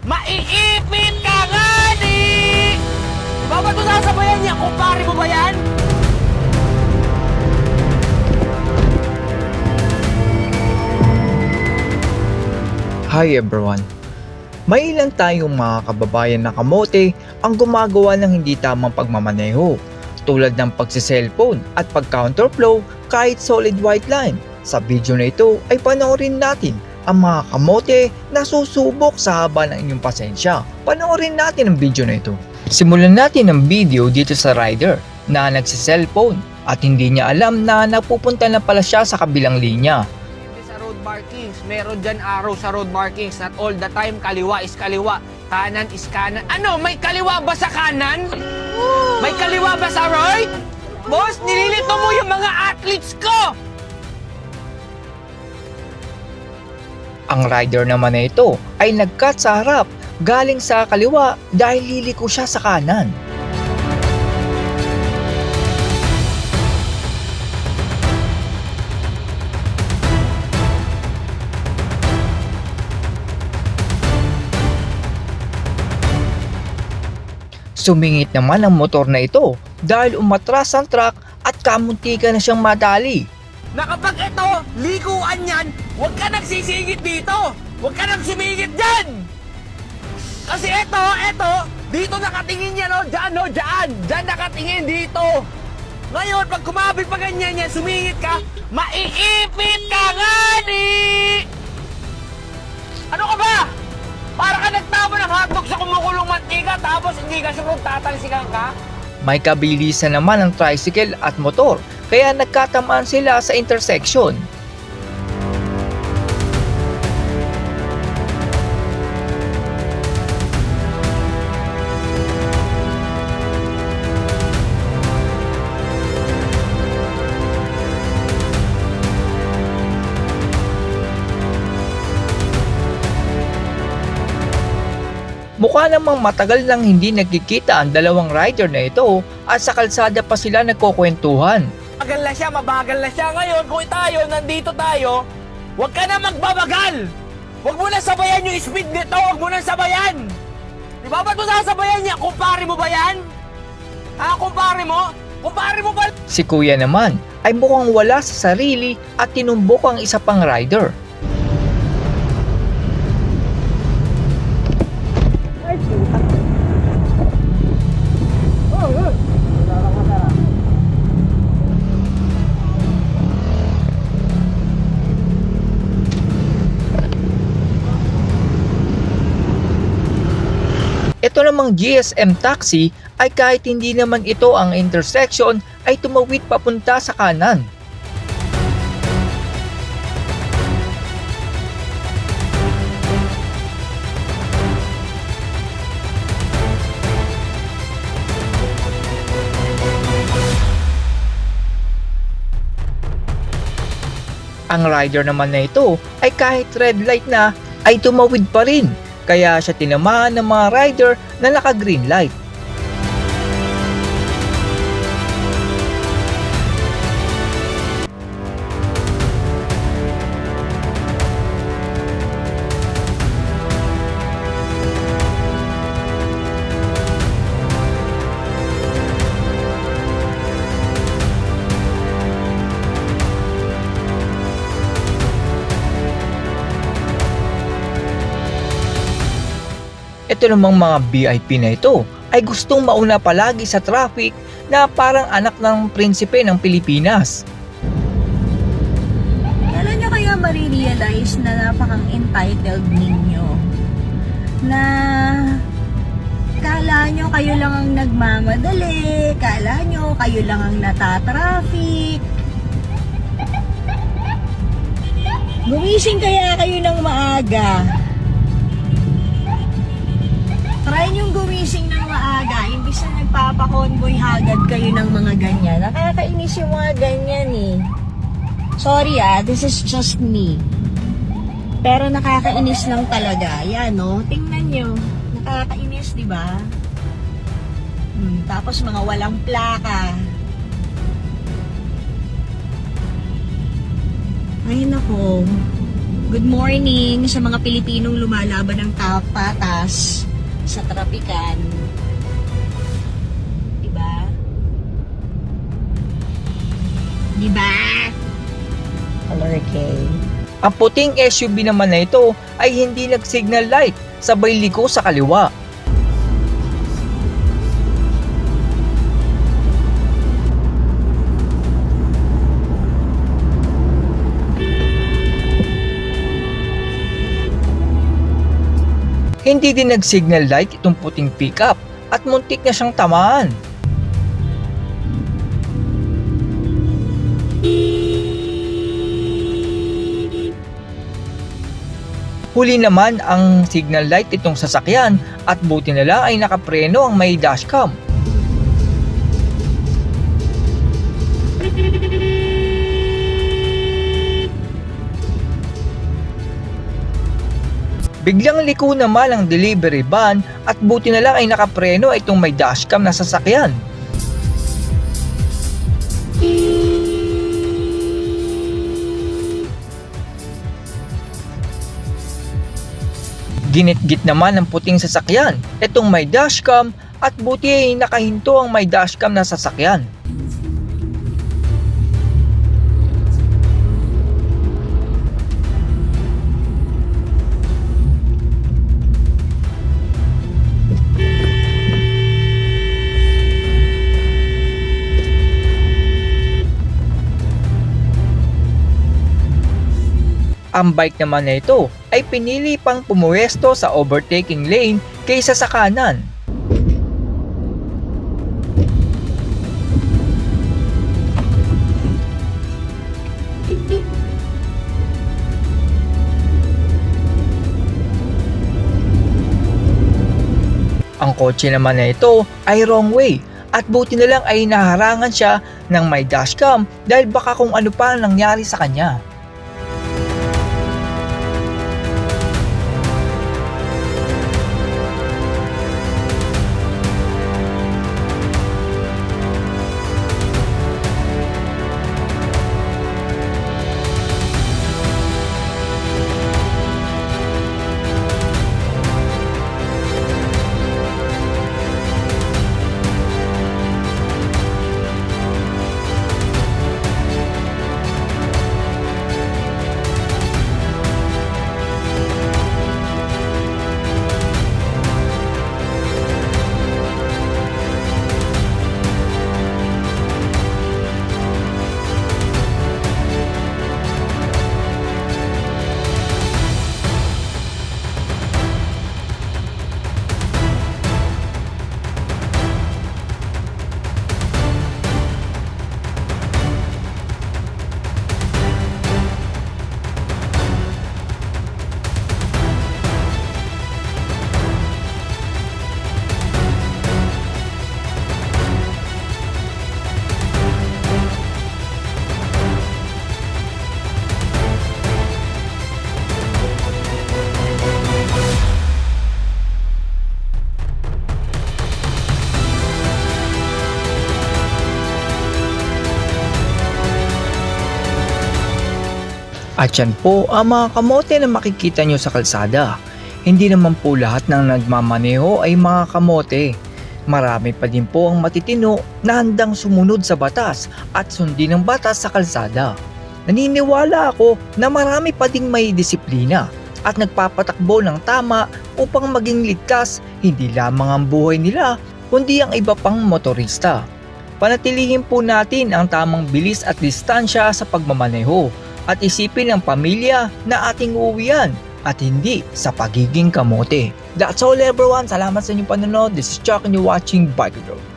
Maiipit ka nga ni! Diba ba ito sasabayan niya? Kumpare mo ba yan? Hi everyone! May ilan tayong mga kababayan na kamote ang gumagawa ng hindi tamang pagmamaneho tulad ng pagsiselfone at pag-counterflow kahit solid white line. Sa video na ito ay panoorin natin ang mga kamote na susubok sa haba ng inyong pasensya. Panoorin natin ang video na ito. Simulan natin ang video dito sa rider na nagsiselfone at hindi niya alam na napupunta na pala siya sa kabilang linya. Sa road markings, meron dyan arrow sa road markings. Not all the time, kaliwa is kaliwa, kanan is kanan. Ano, may kaliwa ba sa kanan? May kaliwa ba sa right? Boss, nililito mo yung mga athletes ko! Ang rider naman na ito ay nag-cut sa harap galing sa kaliwa dahil liliko siya sa kanan. Sumingit naman ang motor na ito dahil umatras ang truck at kamuntikan na siyang madali. Na kapag ito, likuan yan, huwag ka nagsisingit dito! Huwag ka nang sumingit dyan! Kasi ito, dito nakatingin yan, no? Dyan, no? Dyan! Dyan nakatingin dito! Ngayon, pag kumabit pa ganyan yan, sumingit ka, maiipit ka nga ni! Ano ka ba? Para ka nagtama ng hotdog sa kumukulong mantika tapos hindi ka sure tatalsikan ka? May kabilisan naman ang tricycle at motor kaya nagkatamaan sila sa intersection. Mukha namang matagal nang hindi nagkikita ang dalawang rider na ito at sa kalsada pa sila nagkukwentuhan. Mabagal na siya, mabagal na siya. Ngayon, kung tayo, nandito tayo, huwag ka na magbabagal! Huwag mo na sabayan yung speed nito, huwag mo na sabayan! Di ba ba't mo sasabayan niya? Kumpare mo ba yan? Ha, kumpare mo? Kumpare mo ba? Si kuya naman ay mukhang wala sa sarili at tinumbok ang isa pang rider. Ito namang GSM taxi ay kahit hindi naman ito ang intersection ay tumawid papunta sa kanan. Ang rider naman na ito ay kahit red light na ay tumawid pa rin. Kaya siya tinamaan ng mga rider na naka-green light. Ito namang mga VIP na ito ay gustong mauna palagi sa traffic na parang anak ng prinsipe ng Pilipinas. Kailan nyo kaya marirealize na napakang entitled ninyo? Na kala nyo kayo lang ang nagmamadali, kala nyo kayo lang ang natatraffic. Gumising kaya kayo ng maaga. Try niyong gumising ng maaga, imbis na nagpapakonvoy hagad kayo ng mga ganyan. Nakakainis yung mga ganyan eh. Sorry this is just me. Pero nakakainis lang talaga. Yan no, tingnan nyo. Nakakainis, di ba? Tapos mga walang plaka. Ay nako. Good morning sa mga Pilipinong lumalaban ng patas sa trapikan. Diba? Diba? Color K. Ang puting SUV naman na ito ay hindi nag-signal light, sabay liko sa kaliwa. Hindi din nag-signal light itong puting pickup at muntik na siyang tamaan. Huli naman ang signal light itong sasakyan at buti na lang ay nakapreno ang may dashcam. Biglang liko naman ang delivery van at buti na lang ay nakapreno itong may dashcam na sasakyan. Ginit-git naman ang puting sasakyan itong may dashcam at buti ay nakahinto ang may dashcam na sasakyan. Ang bike naman na ito ay pinili pang pumuwesto sa overtaking lane kaysa sa kanan. Ang kotse naman na ito ay wrong way at buti na lang ay naharangan siya ng may dashcam dahil baka kung ano pa nangyari sa kanya. At yan po ang mga kamote na makikita nyo sa kalsada. Hindi naman po lahat ng nagmamaneho ay mga kamote. Marami pa din po ang matitino na handang sumunod sa batas at sundin ang batas sa kalsada. Naniniwala ako na marami pa ding may disiplina at nagpapatakbo ng tama upang maging ligtas hindi lamang ang buhay nila kundi ang iba pang motorista. Panatilihin po natin ang tamang bilis at distansya sa pagmamaneho at isipin ang pamilya na ating uuwian at hindi sa pagiging kamote. That's all everyone. Salamat sa inyong panonood. This is Chuck and you're watching Bike Road.